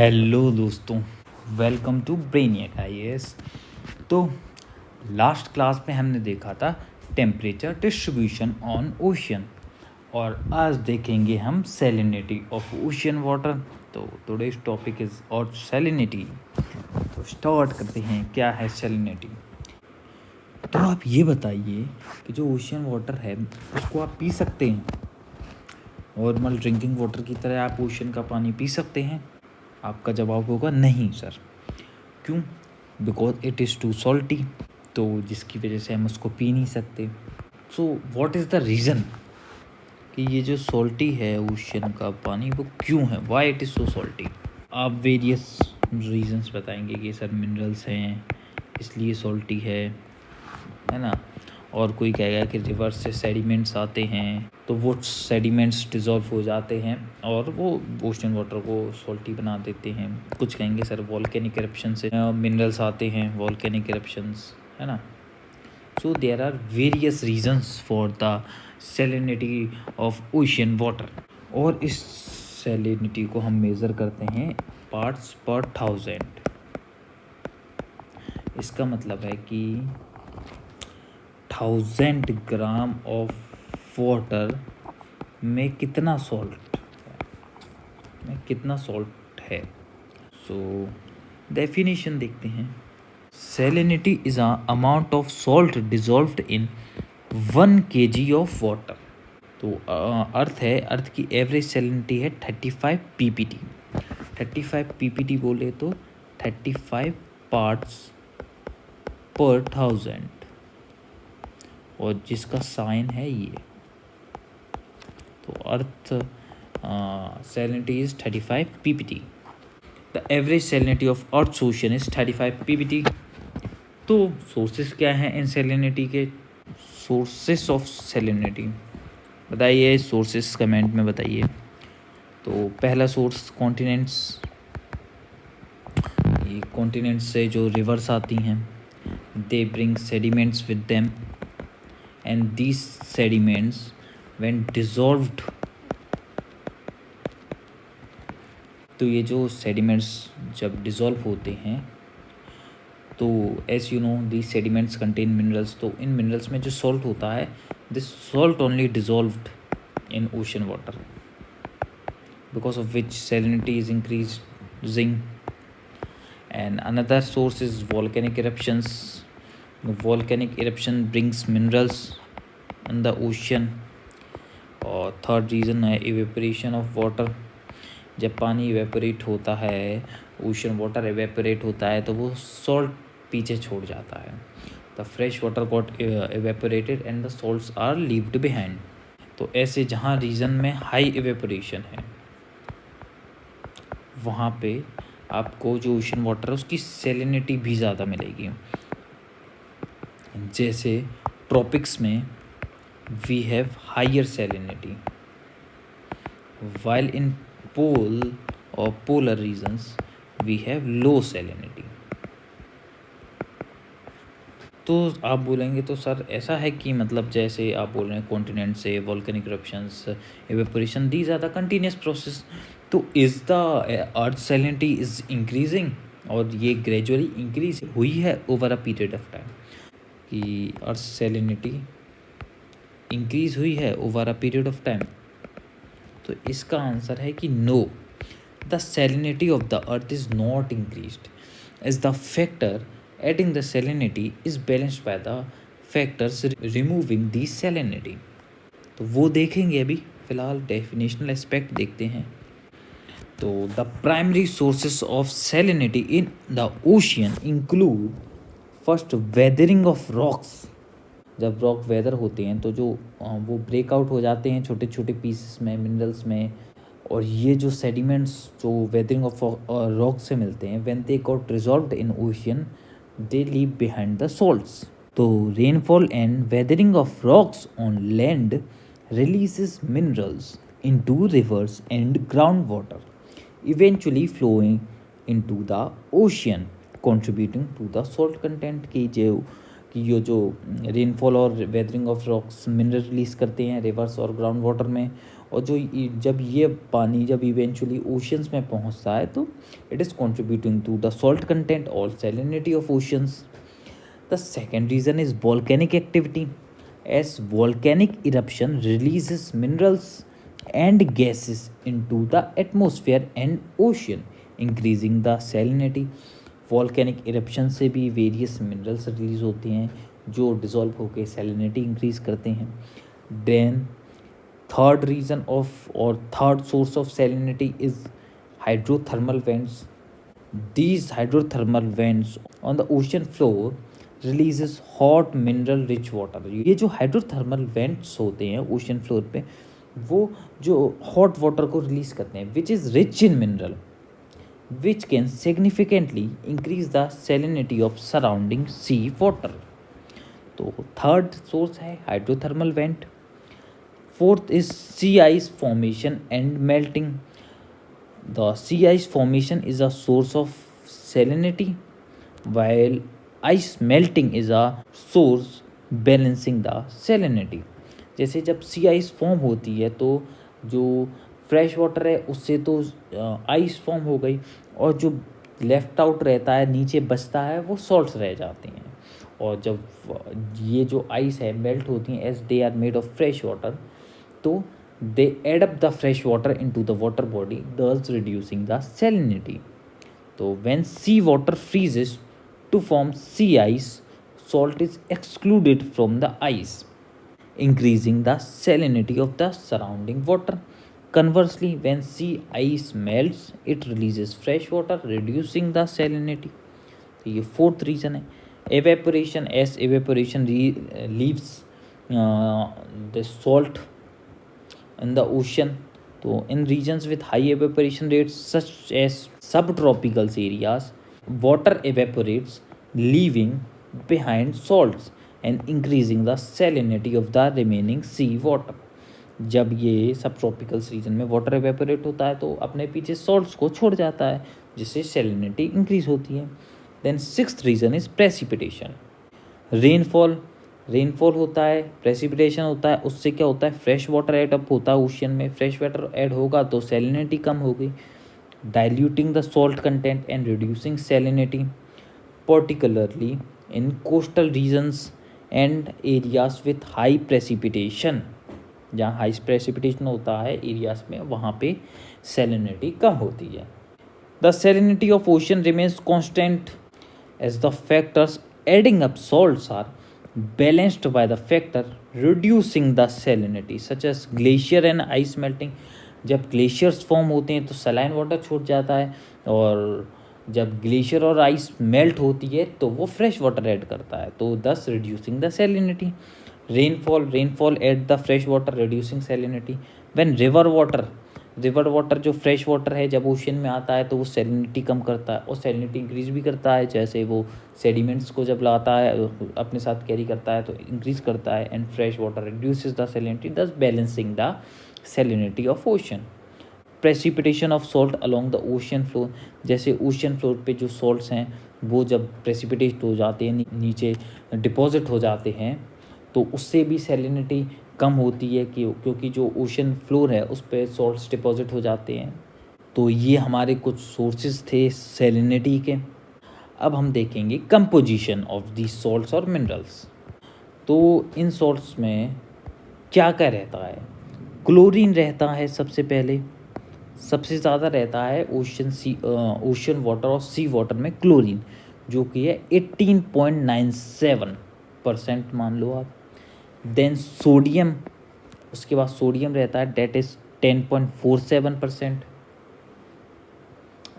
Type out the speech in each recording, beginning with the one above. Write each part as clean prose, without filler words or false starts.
Hello दोस्तों, welcome to ब्रेनियक IAS. तो last class में हमने देखा था टेम्परेचर डिस्ट्रीब्यूशन ऑन ओशियन और आज देखेंगे हम सैलिनिटी ऑफ ओशियन वाटर। तो टुडेज टॉपिक इज़ और सैलिनिटी। तो स्टार्ट करते हैं, क्या है सैलिनिटी। तो आप ये बताइए कि जो ओशियन वाटर है उसको आप पी सकते हैं? नॉर्मल ड्रिंकिंग वाटर की तरह आप ओशियन का पानी पी सकते हैं? आपका जवाब होगा नहीं सर। क्यों? Because it is too salty, तो जिसकी वजह से हम उसको पी नहीं सकते। So what is the reason कि ये जो सॉल्टी है ओशियन का पानी वो क्यों है, why it is so salty? आप वेरियस रीजंस बताएंगे कि सर मिनरल्स हैं इसलिए सॉल्टी है ना। और कोई कहेगा कि रिवर से सेडिमेंट्स आते हैं तो वो सेडिमेंट्स डिज़ोल्व हो जाते हैं और वो ओशन वाटर को सॉल्टी बना देते हैं। कुछ कहेंगे सर वॉल्केनिक इरप्शन से मिनरल्स आते हैं, वॉल्केनिक इरप्शंस, है ना। So there are various reasons for the salinity of ocean water और इस सैलिनिटी को हम मेज़र करते हैं पार्ट्स पर 1000। इसका मतलब है कि 1000 ग्राम ऑफ वाटर में कितना सॉल्ट है। सो डेफिनेशन देखते हैं। Salinity is a amount of salt dissolved in 1 kg of water. तो अर्थ की एवरेज सैलिनिटी है 35 ppt। 35 ppt बोले तो 35 पार्ट्स पर 1000 और जिसका साइन है ये। तो अर्थ salinity is 35 ppt. The average salinity of Earth's ocean is 35 ppt. तो सोर्सेस क्या हैं इन सैलिनिटी के? सोर्सेस ऑफ सैलिनिटी बताइए, सोर्सेस कमेंट में बताइए। तो पहला सोर्स कॉन्टिनेंट्स, ये कॉन्टिनेंट्स से जो रिवर्स आती हैं they bring sediments with them and these sediments when dissolved, तो ये जो सेडिमेंट्स जब डिज़ोल्व होते हैं तो as you know the sediments contain minerals. तो इन मिनरल्स में जो सॉल्ट होता है this salt only dissolved in ocean water because of which salinity is increasing. And another source is volcanic eruptions. Volcanic eruption brings minerals in the ocean. और third reason है evaporation of water. जब पानी evaporate होता है, ocean water evaporate होता है तो वो सॉल्ट पीछे छोड़ जाता है। The fresh water got evaporated and the salts are leaved behind. तो ऐसे जहाँ रीजन में हाई इवेपोरेशन है वहाँ पे आपको जो ओशन वाटर है उसकी सैलिनिटी भी ज़्यादा मिलेगी। जैसे ट्रॉपिक्स में we have higher salinity while in pole or polar regions we have low salinity। तो आप बोलेंगे तो सर ऐसा है कि मतलब जैसे आप बोल रहे हैं कॉन्टिनेंट से volcanic eruptions, evaporation, these are the continuous process. तो is the earth salinity is increasing, और ये ग्रेजुअली इंक्रीज हुई है over a period of time कि अर्थ सैलिनिटी इंक्रीज हुई है over a period of time. तो इसका आंसर है कि no, the salinity of the earth is not increased as the factor adding the salinity is balanced by the factors removing the salinity. तो वो देखेंगे, अभी फ़िलहाल डेफिनेशनल एस्पेक्ट देखते हैं। तो the primary sources of salinity in the ocean include first weathering of rocks. जब rock weather होते हैं तो जो वो ब्रेकआउट हो जाते हैं छोटे छोटे पीसेस में, मिनरल्स में, और ये जो सेडिमेंट्स जो वेदरिंग ऑफ रॉक से मिलते हैं when they got resolved in ocean they leave behind the salts. तो rainfall and weathering of rocks on land releases minerals into rivers and ground water eventually flowing into the ocean contributing to the salt content. की जो कि ये जो rainfall और weathering of rocks mineral release करते हैं reverse और ground water में, और जब ये पानी जब इवेंचुअली ओशंस में पहुंचता है तो it is contributing to the salt content और salinity of oceans. The second reason is volcanic activity, as volcanic eruption releases minerals and gases into the atmosphere and ocean, increasing the salinity. Volcanic eruption से भी various minerals release होते हैं जो dissolve होकर salinity increase करते हैं. Then third reason of or third source of salinity is hydrothermal vents. These hydrothermal vents on the ocean floor releases hot mineral rich water. ये जो hydrothermal vents होते हैं ocean floor पे वो जो hot water को release करते हैं which is rich in mineral which can significantly increase the salinity of surrounding sea water. तो third source है hydrothermal vent. Fourth is sea ice formation and melting. The sea ice formation is a source of salinity while ice melting is a source balancing the salinity. जैसे जब सी ice form होती है तो जो fresh water है उससे तो ice form हो गई और जो लेफ्ट आउट रहता है नीचे बचता है वो सॉल्ट्स रह जाते हैं. और जब ये जो आइस है मेल्ट होती हैं as they are made of fresh water तो they add up the fresh water into the water body, thus reducing the salinity. So when sea water freezes to form sea ice, salt is excluded from the ice, increasing the salinity of the surrounding water. Conversely, when sea ice melts, it releases fresh water, reducing the salinity. तो ये fourth reason है. Evaporation, S evaporation leaves the salt in the ocean. So in regions with high evaporation rates such as subtropical areas, water evaporates leaving behind salts and increasing the salinity of the remaining sea water. जब ये सब tropical region में water evaporate होता है तो अपने पीछे salts को छोड़ जाता है जिससे सैलिनिटी इंक्रीज होती है. Then sixth reason is precipitation. Rainfall होता है, प्रेसिपिटेशन होता है, उससे क्या होता है फ्रेश वाटर ऐड अप होता है ओशियन में. फ्रेश वाटर ऐड होगा तो सैलिनिटी कम होगी, diluting the salt content and reducing salinity, particularly in coastal regions and areas with high precipitation. जहाँ हाई प्रेसिपिटेशन होता है एरियाज में वहाँ पे सैलिनिटी कम होती है. The salinity of ocean remains constant as the factors adding up salts are balanced by the factor reducing the salinity such as glacier and ice melting. जब ग्लेशियर्स फॉर्म होते हैं तो सलाइन वाटर छूट जाता है और जब ग्लेशियर और आइस मेल्ट होती है तो वो फ्रेश वाटर ऐड करता है तो दस reducing the salinity. Rainfall add the fresh water reducing salinity. When river water जो फ्रेश वाटर है जब ओशन में आता है तो वो सैलिनिटी कम करता है और सैलिनिटी इंक्रीज भी करता है. जैसे वो सेडिमेंट्स को जब लाता है अपने साथ कैरी करता है तो इंक्रीज करता है. And fresh water reduces the salinity thus balancing the salinity of ocean. Precipitation of salt along the ocean floor. जैसे ओशन फ्लोर पे जो सॉल्ट्स हैं वो जब प्रेसिपिटेट हो जाते हैं नीचे डिपॉजिट हो जाते हैं तो उससे भी सैलिनिटी कम होती है क्योंकि जो ओशन फ्लोर है उस पर सॉल्ट्स डिपॉजिट हो जाते हैं. तो ये हमारे कुछ सोर्सेज थे सैलिनिटी के. अब हम देखेंगे कंपोजिशन ऑफ दी सॉल्ट्स और मिनरल्स. तो इन सॉल्ट्स में क्या क्या रहता है. क्लोरीन रहता है सबसे पहले, सबसे ज़्यादा रहता है ओशन वाटर और सी वाटर में क्लोरीन जो कि है 18.97% मान लो आप. देन सोडियम, उसके बाद सोडियम रहता है that is 10.47%.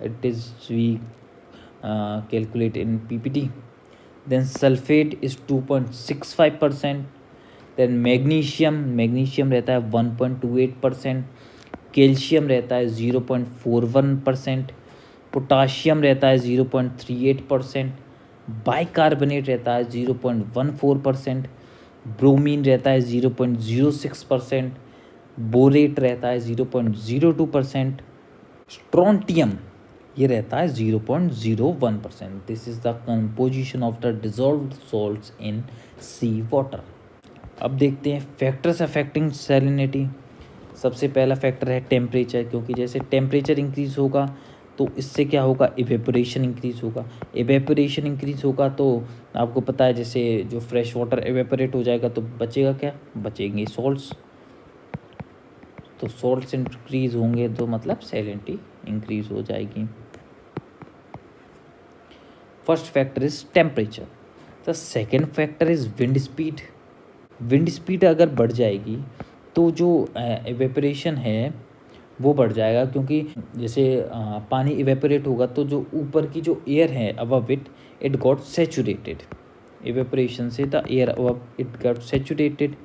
It is we calculate in PPT. Then sulphate is 2.65%. Then magnesium रहता है 1.28%. कैल्शियम रहता है 0.41%. पोटाशियम रहता है 0.38%. बाइकार्बोनेट रहता है 0.14%. ब्रोमीन रहता है 0.06%. बोरेट रहता है 0.02%. स्ट्रोंटियम ये रहता है 0.01%. This is the composition of the dissolved salts in sea water. अब देखते हैं फैक्टर्स अफेक्टिंग सैलिनिटी. सबसे पहला फैक्टर है टेम्परेचर, क्योंकि जैसे टेम्परेचर इंक्रीज़ होगा तो इससे क्या होगा, इवेपोरेशन इंक्रीज़ होगा। इवेपोरेशन इंक्रीज़ होगा तो आपको पता है जैसे जो फ्रेश वाटर इवेपोरेट हो जाएगा तो बचेगा क्या, बचेंगे सॉल्ट्स। तो सॉल्ट्स इंक्रीज़ होंगे तो मतलब सैलिनिटी इंक्रीज़ हो जाएगी। First factor is temperature. The second factor is wind speed. Wind speed अगर बढ़ जाएगी तो जो इवेपोरेशन है वो बढ़ जाएगा, क्योंकि जैसे पानी इवेपोरेट होगा तो जो ऊपर की जो एयर है above it got saturated. Evaporation से the air above it got saturated.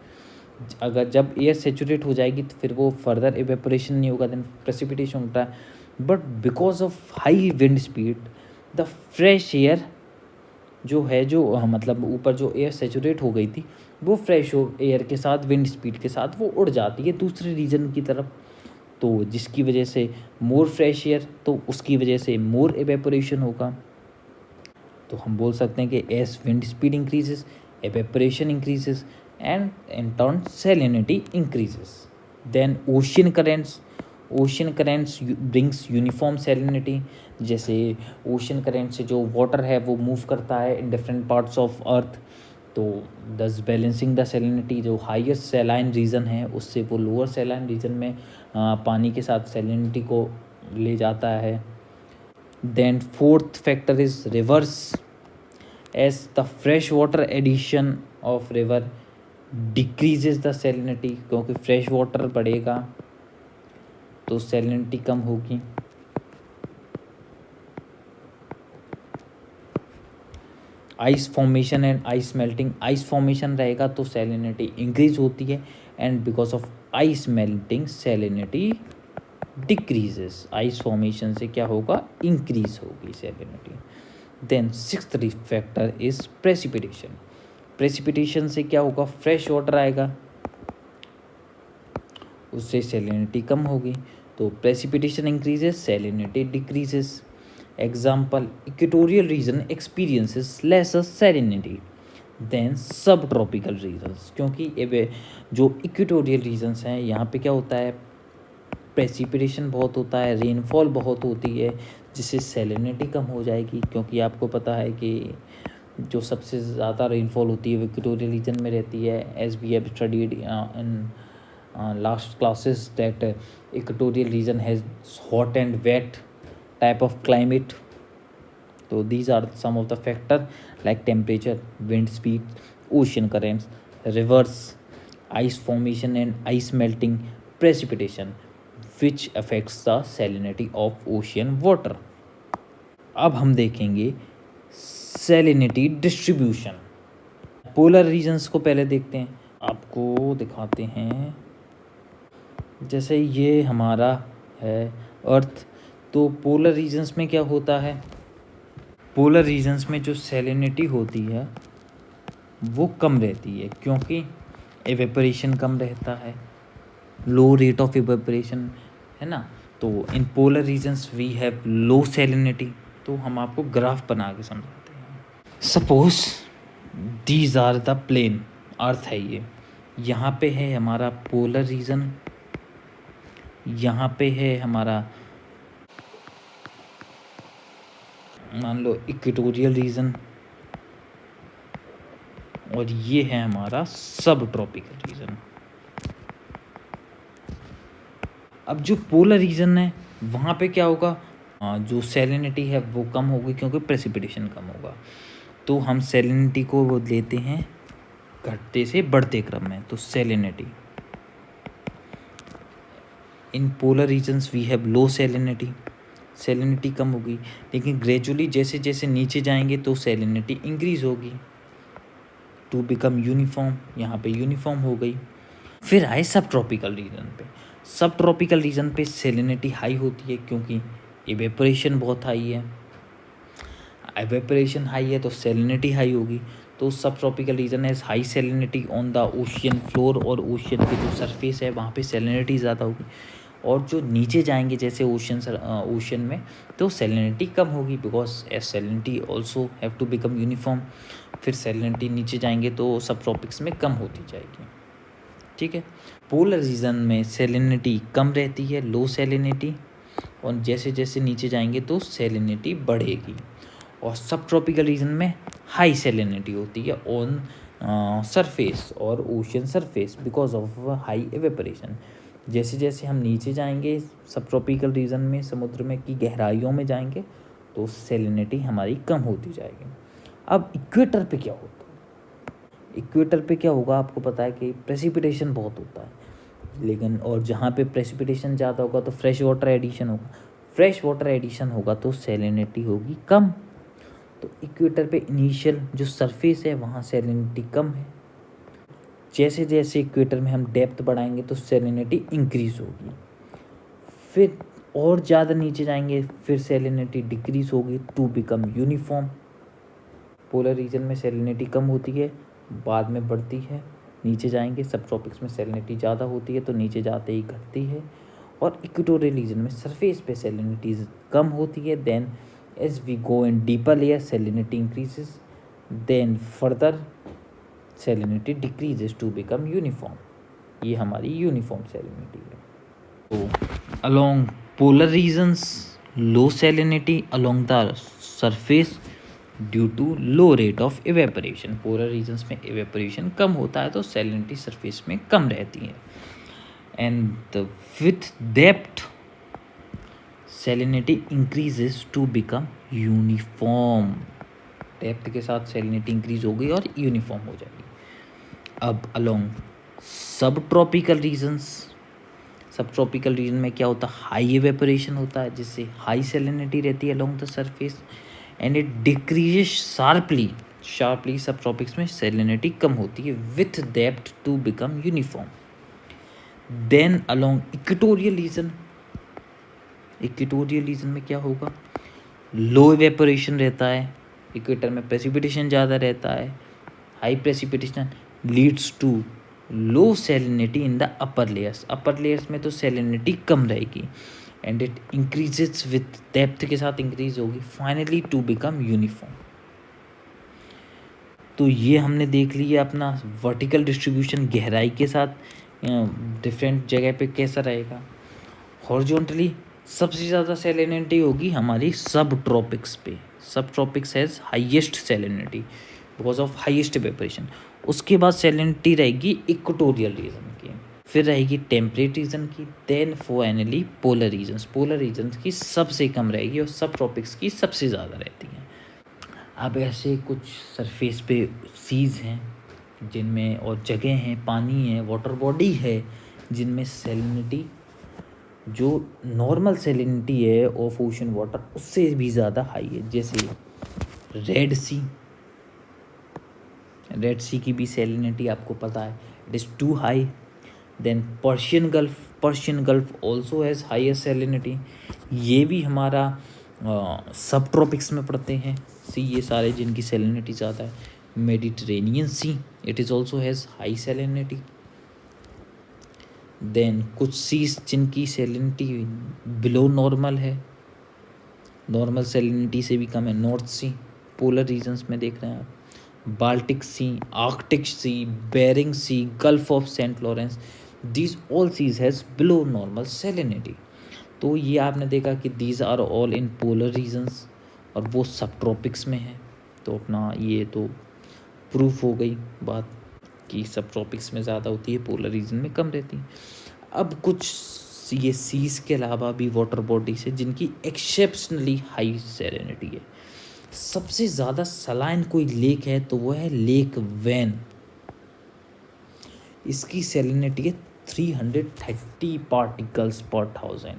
अगर जब एयर सैचुरेट हो जाएगी तो फिर वो फर्दर इवेपोरेशन नहीं होगा, देन प्रेसिपिटेशन होता है। But because of high wind speed the fresh air जो है, जो मतलब ऊपर जो एयर सैचुरेट हो गई थी वो फ्रेश एयर के साथ विंड स्पीड के साथ वो उड़ जाती है दूसरे रीजन की तरफ। तो जिसकी वजह से मोर फ्रेश एयर, तो उसकी वजह से मोर इवेपोरेशन होगा। तो हम बोल सकते हैं कि as wind speed increases evaporation increases and in turn salinity increases. Then ocean currents. Ocean currents brings uniform salinity. जैसे ओशियन करेंट से जो वाटर है वो मूव करता है in different parts of earth, तो दस बैलेंसिंग द सैलिनिटी। जो highest saline region है उससे वो लोअर सैलाइन रीजन में पानी के साथ सैलिनिटी को ले जाता है। Then fourth factor is rivers. As the fresh water addition of river decreases the salinity, क्योंकि फ्रेश वाटर बढ़ेगा तो सैलिनिटी कम होगी। Ice formation and ice melting. Ice formation रहेगा तो सैलिनिटी इंक्रीज होती है, and because of ice melting salinity decreases. Ice formation से क्या होगा, इंक्रीज होगी salinity. Then sixth factor is precipitation. Precipitation से क्या होगा, फ्रेश वाटर आएगा, उससे सैलिनिटी कम होगी। तो precipitation increases salinity decreases. Example, equatorial region experiences lesser salinity than subtropical regions, क्योंकि जो इक्वेटोरियल रीजन्स हैं यहाँ पे क्या होता है, प्रेसिपिटेशन बहुत होता है, रेनफॉल बहुत होती है, जिससे सैलिनिटी कम हो जाएगी। क्योंकि आपको पता है कि जो सबसे ज़्यादा रेनफॉल होती है वो इक्वेटोरियल रीजन में रहती है, as we have studied in last classes that equatorial region has hot and wet type of climate. So these are some of the factor like temperature, wind speed, ocean currents, rivers, ice formation and ice melting, precipitation, which affects the salinity of ocean water. अब हम देखेंगे salinity distribution. Polar regions को पहले देखते हैं, आपको दिखाते हैं। जैसे ये हमारा है अर्थ, तो पोलर रीजन्स में क्या होता है, पोलर रीजन्स में जो सैलिनिटी होती है वो कम रहती है, क्योंकि एवेपोरेशन कम रहता है, लो रेट ऑफ एवेपोरेशन है ना। तो in polar regions we have low salinity. तो हम आपको ग्राफ बना के समझाते हैं। Suppose these are the plane, earth है ये, यहाँ पे है हमारा पोलर रीजन, यहाँ पे है हमारा मान लो इक्वेटोरियल रीजन, और ये है हमारा सब ट्रॉपिकल रीजन। अब जो पोलर रीजन है वहाँ पे क्या होगा, जो सैलिनिटी है वो कम होगी, क्योंकि प्रेसिपिटेशन कम होगा। तो हम सैलिनिटी को वो लेते हैं घटते से बढ़ते क्रम में। तो salinity in polar regions we have low salinity, salinity कम होगी, लेकिन ग्रेजुअली जैसे जैसे नीचे जाएंगे तो सैलिनिटी इंक्रीज होगी टू बिकम यूनिफॉर्म। यहाँ पे यूनिफॉर्म हो गई। फिर आए सब ट्रॉपिकल रीजन पे। सब ट्रॉपिकल रीजन पे सैलिनिटी हाई होती है, क्योंकि इवेपोरेशन बहुत हाई है। इवेपोरेशन हाई है तो सैलिनिटी हाई होगी। तो सब ट्रॉपिकल रीजन है high salinity on the ocean floor, और ओशियन के जो सरफेस है वहाँ पे सैलिनिटी ज़्यादा होगी। और जो नीचे जाएंगे जैसे ओशन में तो सैलिनिटी कम होगी, because as salinity also have to become uniform. फिर सैलिनिटी नीचे जाएंगे तो सब ट्रॉपिक्स में कम होती जाएगी। ठीक है। पोलर रीजन में सैलिनिटी कम रहती है, लो सैलिनिटी, और जैसे जैसे नीचे जाएंगे तो सैलिनिटी बढ़ेगी। और सब ट्रॉपिकल रीजन में हाई सैलिनिटी होती है ऑन सरफेस और ocean surface because of high evaporation. जैसे जैसे हम नीचे जाएंगे सब ट्रॉपिकल रीजन में, समुद्र में की गहराइयों में जाएंगे, तो सैलिनिटी हमारी कम होती जाएगी। अब इक्वेटर पे क्या होता है? इक्वेटर पे क्या होगा, आपको पता है कि प्रेसिपिटेशन बहुत होता है, लेकिन और जहाँ पे प्रेसिपिटेशन ज़्यादा होगा तो फ्रेश वाटर एडिशन होगा, फ्रेश वाटर एडिशन होगा तो सैलिनिटी होगी कम। तो इक्वेटर पे इनिशियल जो सरफेस है वहाँ सैलिनिटी कम है। जैसे जैसे इक्वेटर में हम डेप्थ बढ़ाएंगे तो सैलिनिटी इंक्रीज होगी, फिर और ज़्यादा नीचे जाएंगे फिर सैलिनिटी डिक्रीज होगी to become uniform. Polar region में सैलिनिटी कम होती है, बाद में बढ़ती है, नीचे जाएंगे सब ट्रॉपिक्स में सैलिनिटी ज़्यादा होती है तो नीचे जाते ही घटती है। और इक्वेटोरियल रीजन में सरफेस पे सैलिनिटी कम होती है, then as we go in deeper layer salinity increases, then further salinity decreases to become uniform। ये हमारी यूनिफॉर्म सैलिनिटी है। तो along polar regions low salinity along the surface due to low rate of evaporation। polar regions में evaporation कम होता है तो salinity surface में कम रहती है। and with depth salinity increases to become uniform. Depth के साथ सैलिनिटी इंक्रीज हो गई और यूनिफॉर्म हो जाएगी। अब अलोंग सब ट्रॉपिकल रीजन्स, सब ट्रॉपिकल रीजन में क्या होता है, हाई एवेपोरेशन होता है जिससे हाई सैलिनिटी रहती है along the surface and it decreases sharply subtropics में सैलिनिटी कम होती है with depth to become uniform. Then along equatorial region, equatorial region में क्या होगा, लो इवेपोरेशन रहता है, इक्वेटर में प्रेसिपिटेशन ज़्यादा रहता है, high precipitation leads to low salinity in the upper layers, upper layers में तो सैलिनिटी कम रहेगी and it increases with depth के साथ इंक्रीज होगी फाइनली टू बिकम यूनिफॉर्म। तो ये हमने देख लिया अपना वर्टिकल डिस्ट्रीब्यूशन गहराई के साथ डिफरेंट जगह पे कैसा रहेगा। हॉरिजॉन्टली सबसे ज़्यादा सैलिनिटी होगी हमारी सब ट्रॉपिक्स पे, subtropics has highest salinity because of highest evaporation. उसके बाद सैलिनिटी रहेगी इक्वेटोरियल रीजन की, फिर रहेगी टेम्परेट रीजन की, then finally polar regions, polar regions की सबसे कम रहेगी और सब ट्रॉपिक्स की सबसे ज़्यादा रहती हैं। अब ऐसे कुछ सरफेस पे सीज हैं जिनमें और जगह हैं, पानी है, वाटर बॉडी है जिनमें सैलिनिटी जो नॉर्मल सैलिनिटी है ऑफ ओशन वाटर उससे भी ज़्यादा हाई है। जैसे रेड सी, रेड सी की भी सैलिनिटी आपको पता है it is too high. Then Persian Gulf also has highest salinity, ये भी हमारा सब ट्रॉपिक्स में पड़ते हैं सी, ये सारे जिनकी सैलिनिटी ज़्यादा है। Mediterranean Sea it is also has high salinity. Then कुछ सीज जिनकी सैलिनिटी बिलो नॉर्मल है, नॉर्मल सैलिनिटी से भी कम है, नॉर्थ सी पोलर रीजन्स में देख रहे हैं आप, Baltic Sea, Arctic Sea, Bering Sea, Gulf of Saint Lawrence, these all seas has below normal salinity. तो ये आपने देखा कि these are all in polar regions और वो सब ट्रॉपिक्स में है। तो अपना ये तो प्रूफ हो गई बात कि सब ट्रॉपिक्स में ज़्यादा होती है, पोलर रीजन में कम रहती है। अब कुछ ये सीज के अलावा भी वाटर बॉडीज है जिनकी एक्सेप्शनली हाई सैलिनिटी है। सबसे ज़्यादा सलाइन कोई लेक है तो वो है लेक वैन, इसकी सैलिनिटी है 330 पार्टिकल्स पर 1000,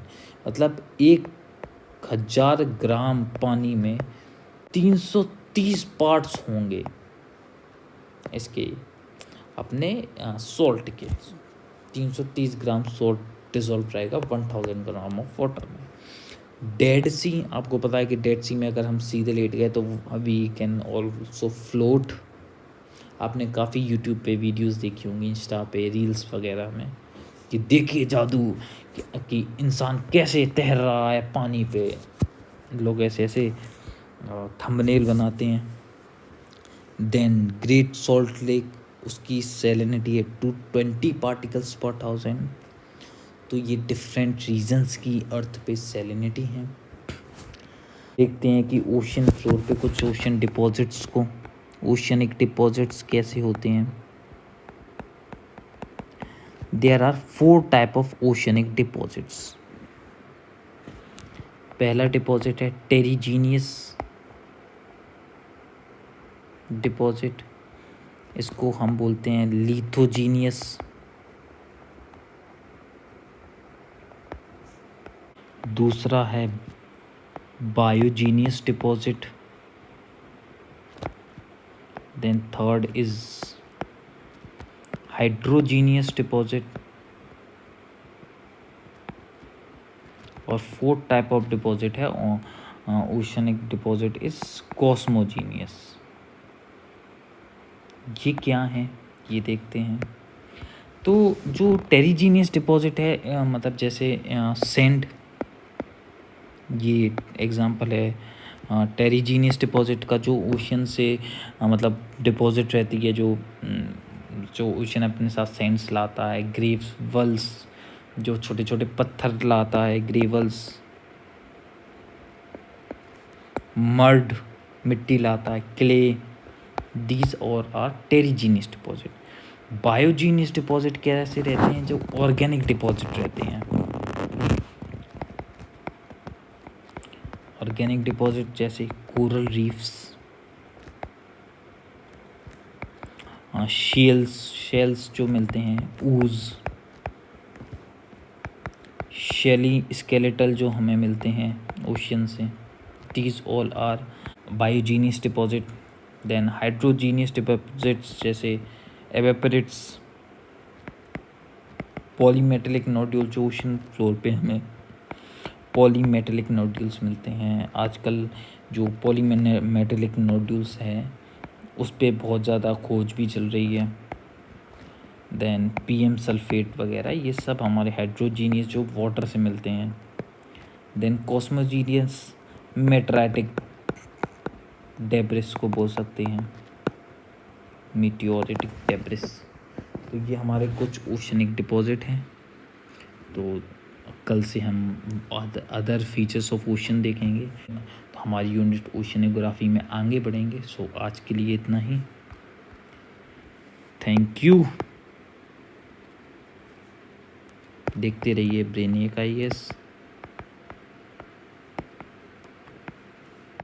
मतलब 1000 ग्राम पानी में 330 पार्ट्स होंगे इसके अपने सॉल्ट के, 330 ग्राम सॉल्ट डिजोल्व रहेगा 1000 ग्राम ऑफ वाटर में। डेड सी, आपको पता है कि डेड सी में अगर हम सीधे लेट गए तो वी कैन ऑल्सो फ्लोट। आपने काफ़ी यूट्यूब पे वीडियोस देखी होंगी, इंस्टा पे, रील्स वगैरह में, कि देखिए जादू कि इंसान कैसे तैर रहा है पानी पे, लोग ऐसे ऐसे थंबनेल बनाते हैं। देन ग्रेट सॉल्ट लेक उसकी सैलिनिटी है 220 पार्टिकल्स पर 1000। तो ये डिफरेंट रीजन्स की अर्थ पे सैलिनिटी है। देखते हैं कि ओशन फ्लोर पे कुछ ओशन डिपॉजिट्स को, ओशनिक डिपॉजिट्स कैसे होते हैं। There are 4 type of oceanic deposits. पहला डिपॉजिट है टेरिजीनियस डिपॉजिट, इसको हम बोलते हैं लिथोजीनियस। दूसरा है biogenous deposit. Then third is hydrogenous deposit, और फोर्थ टाइप ऑफ डिपॉजिट है ओशनिक डिपॉजिट इज कॉस्मोजीनियस। ये क्या है ये देखते हैं। तो जो टेरिजीनियस डिपॉजिट है मतलब जैसे सैंड, ये एग्जांपल है टेरिजीनियस डिपॉजिट का, जो ओशन से मतलब डिपॉजिट रहती है, जो ओशन अपने साथ सैंड्स लाता है, ग्रेवल्स जो छोटे छोटे पत्थर लाता है, ग्रेवल्स, मर्ड मिट्टी लाता है, क्ले, दीज और आर टेरिजीनियस डिपॉजिट। बायोजीनियस डिपॉजिट कैसे रहते हैं, जो ऑर्गेनिक डिपॉजिट रहते हैं। ऑर्गेनिक डिपॉजिट जैसे कोरल रीफ्स, शेल्स जो मिलते हैं, ऊज, शेली स्केलेटल जो हमें मिलते हैं ओशन से, these all are biogenous deposit. Then hydrogenous deposits जैसे एवेपोरेट्स, पॉलीमेटेलिक नोड्यूल, जो ओशन फ्लोर पे हमें पॉलीमेटेलिक नोड्यूल्स मिलते हैं। आजकल जो पॉलीमेटेलिक नोड्यूल्स हैं उस पर बहुत ज़्यादा खोज भी चल रही है। देन पीएम सल्फेट वगैरह, ये सब हमारे हाइड्रोजीनियस जो वाटर से मिलते हैं। देन कॉस्मोजीनियस मेट्राटिक डेब्रिस को बोल सकते हैं, मीटियोरिटिक डेब्रिस। तो ये हमारे कुछ ओशनिक डिपॉजिट हैं। तो कल से हम अदर फीचर्स ऑफ ओशन देखेंगे, तो हमारी यूनिट ओशनोग्राफी में आगे बढ़ेंगे। सो आज के लिए इतना ही। Thank you. देखते रहिए ब्रेनियक IAS।